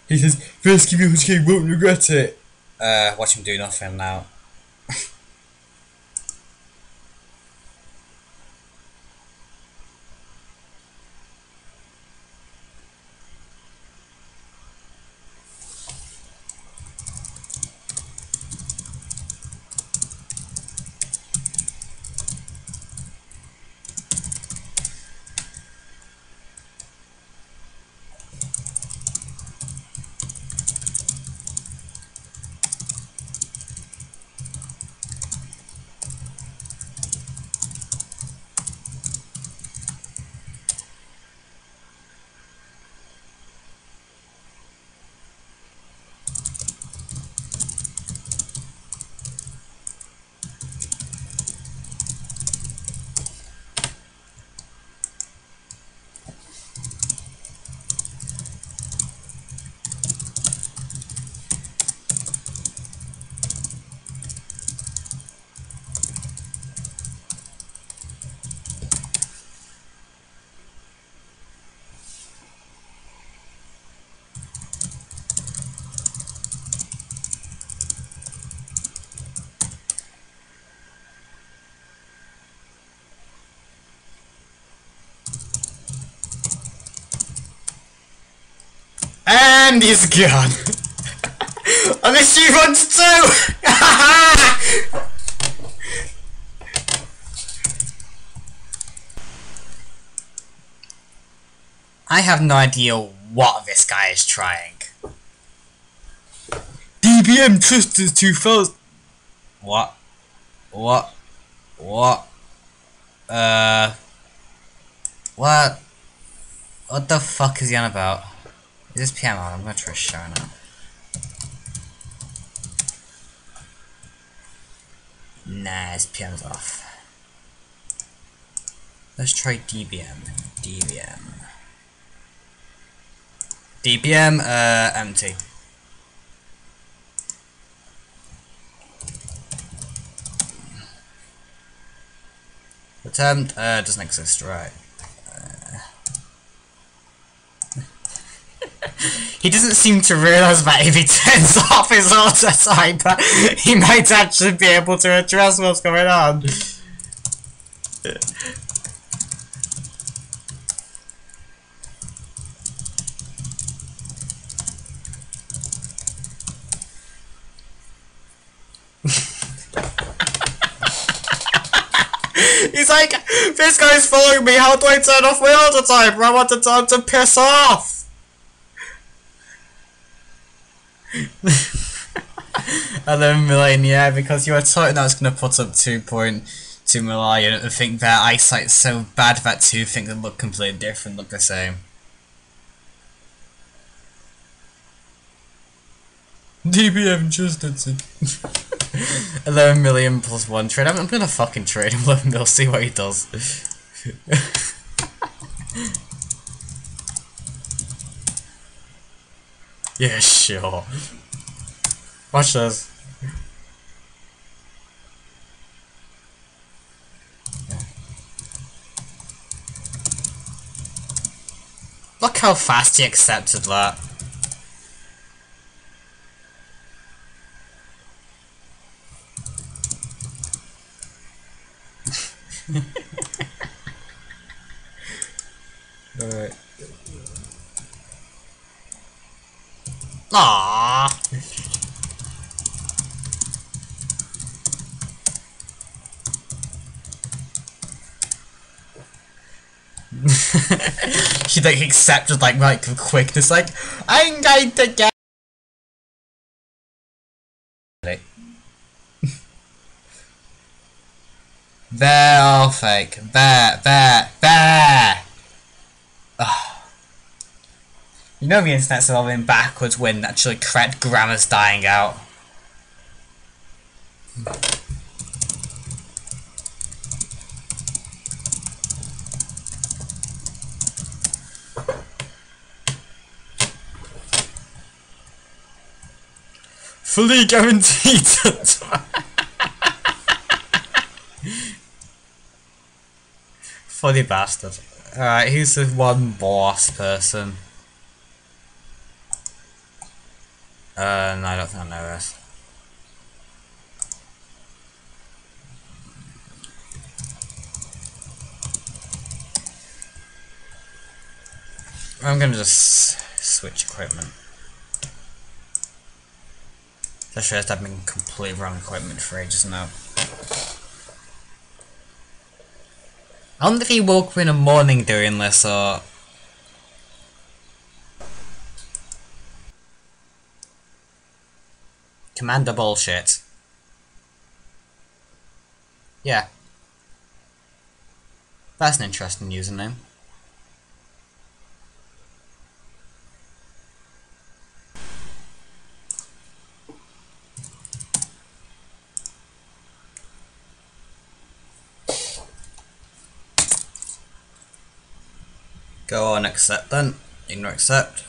He says, first give you a you won't regret it. Watch him do nothing now. And he's gone. Unless he runs too! I have no idea what this guy is trying. DBM trusted 2000. What? What? What? What? What the fuck is he on about? Is this PM on? I'm gonna try show now. Nah, his PM's off. Let's try DBM. DBM, empty. Attempt, doesn't exist, right. He doesn't seem to realise that if he turns off his auto typer, he might actually be able to address what's going on. He's like, this guy's following me, how do I turn off my auto typer? I want the time to piss off! 11 million, yeah, because you were taught that was going to put up 2.2 million. I think their eyesight's so bad that two things that look completely different, look the same. DBM trusted 11 million plus 1 trade. I'm gonna fucking trade him 11 mil, see what he does. Yeah, sure. Watch this. Yeah. Look how fast he accepted that. Alright. Aww. She like accepted like quickness, like I'm going to get it. They're all fake. There. You know the internet's evolving backwards when actually correct grammar's dying out. Fully guaranteed. Funny bastard. Alright, who's the one boss person? No, I don't think I know this. I'm gonna just switch equipment. Just realised I've been completely wrong equipment for ages now. I wonder if he woke up in the morning doing this or... Commander bullshit. Yeah. That's an interesting username. Go on, accept then. Ignore accept.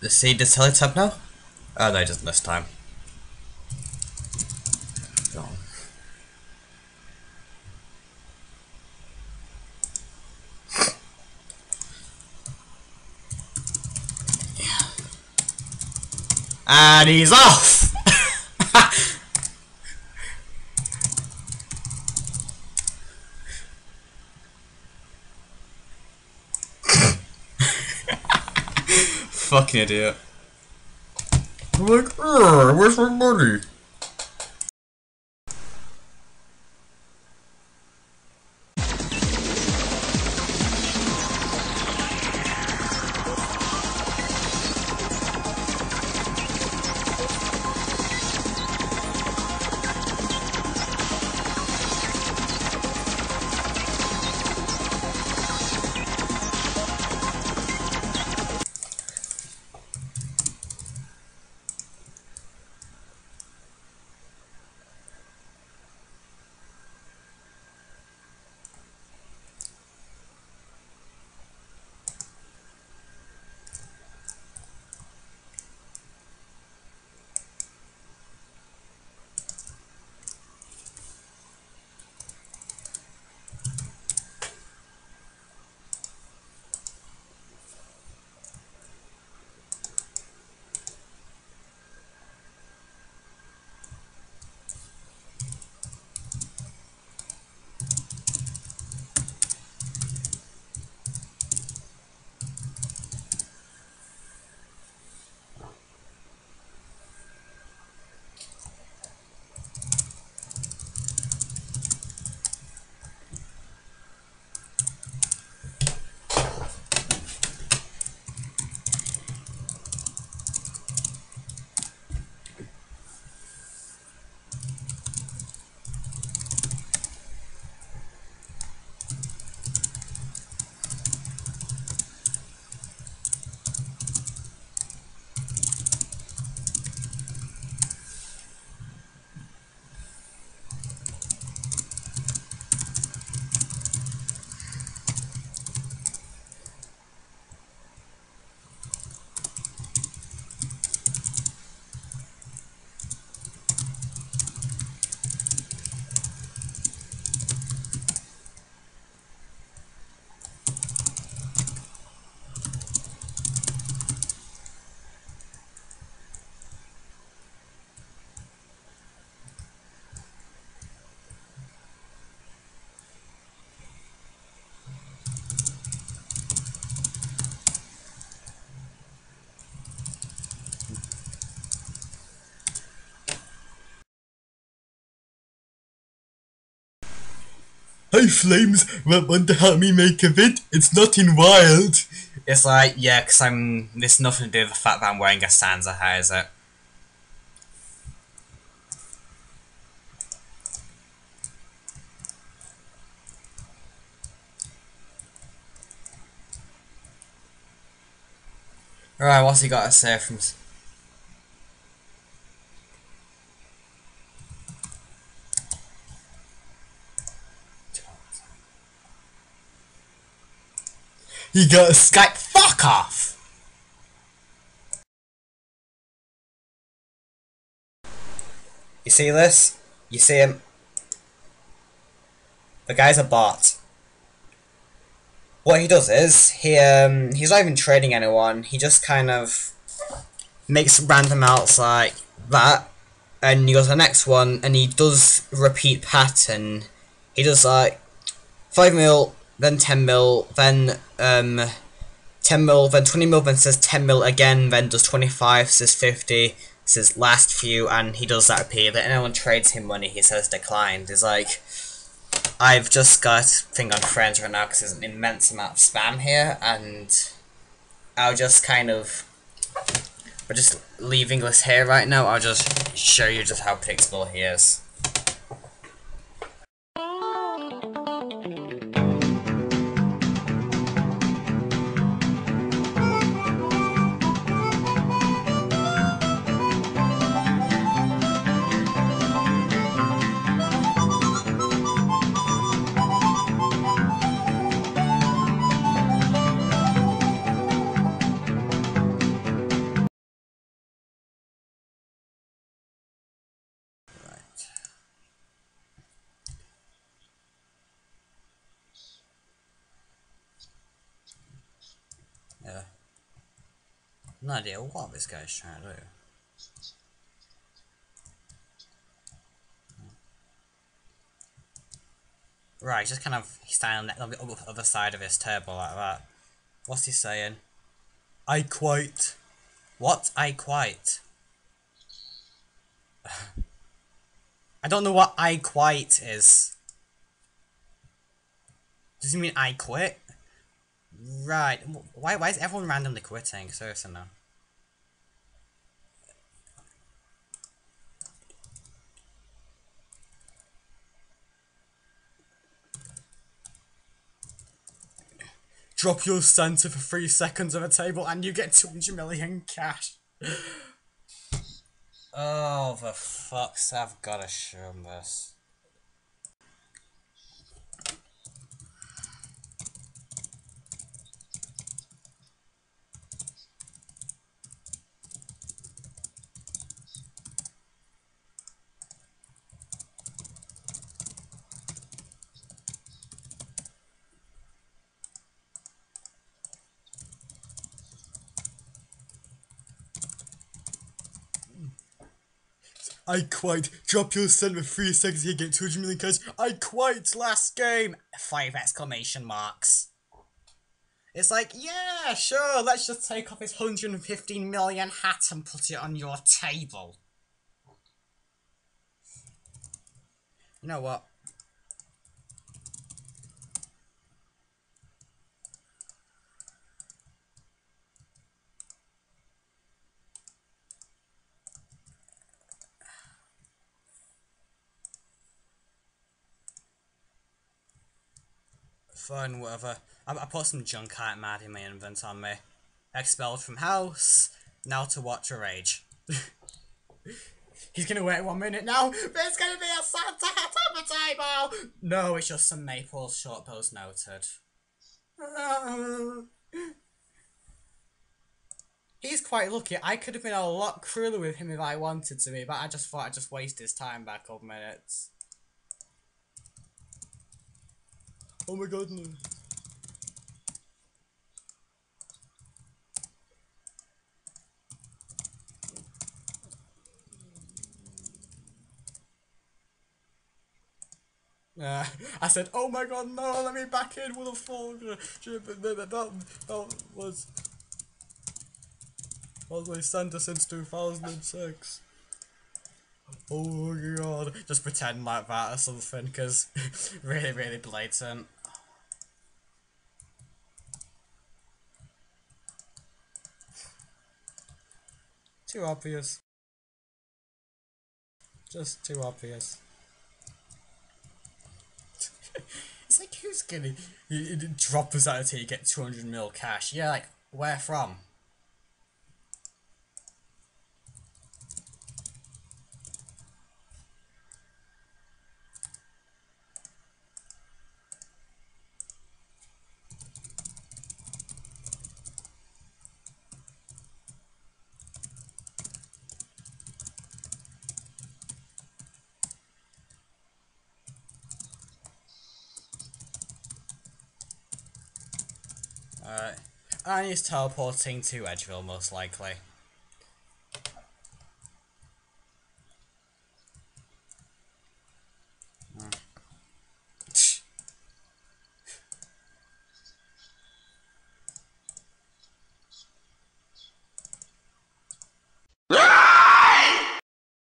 Does he just teletab now? Oh no, he doesn't this time. Go on. Yeah. And he's off! Fucking idiot. I'm like, where's my money? Hey Flames, want to help me make a vid? It's not in wild. It's like, yeah, because there's nothing to do with the fact that I'm wearing a Sansa hat, is it? Alright, what's he got to say from... He got a Skype. Fuck off! You see this? You see him? The guy's a bot. What he does is, he's not even trading anyone, he just kind of makes random amounts like that, and he goes to the next one, and he does repeat pattern. He does like 5 mil, then 10 mil, then 10 mil, then 20 mil, then says 10 mil again, then does 25, says 50, says last few, and he does that repeat. Then anyone trades him money, he says declined. It's like, I've just got a thing on friends right now because there's an immense amount of spam here, and I'll just kind of, but just leaving this here right now, I'll just show you just how predictable he is. Yeah. No idea what this guy's trying to do. Right, just kind of standing on the other side of his table like that. What's he saying? I quite. What? I quite. I don't know what I quite is. Does he mean I quit? Right. Why is everyone randomly quitting? Seriously now. Drop your center for 3 seconds on a table and you get 200 million cash. Oh, for fuck's sake, I've gotta show him this. I quite. Drop your cent for 3 seconds, you get 200 million cash. I quite last game! 5 exclamation marks. It's like, yeah, sure, let's just take off his 115 million hat and put it on your table. You know what? Fine, whatever. I put some junk item ad in my invent on me. Expelled from house. Now to watch a rage. He's gonna wait 1 minute now. There's gonna be a Santa hat on the table. No, it's just some Maples short post noted. He's quite lucky. I could have been a lot crueler with him if I wanted to be, but I just thought I'd just waste his time back a couple minutes. Oh my god, no. I said, oh my god, no, let me back in with a full. That was my Santa since 2006. Oh my god. Just pretend like that or something, because really, really blatant. Too obvious. Just too obvious. It's like, who's gonna drop us out until you get 200 mil cash? Yeah, like, where from? Alright. And he's teleporting to Edgeville, most likely.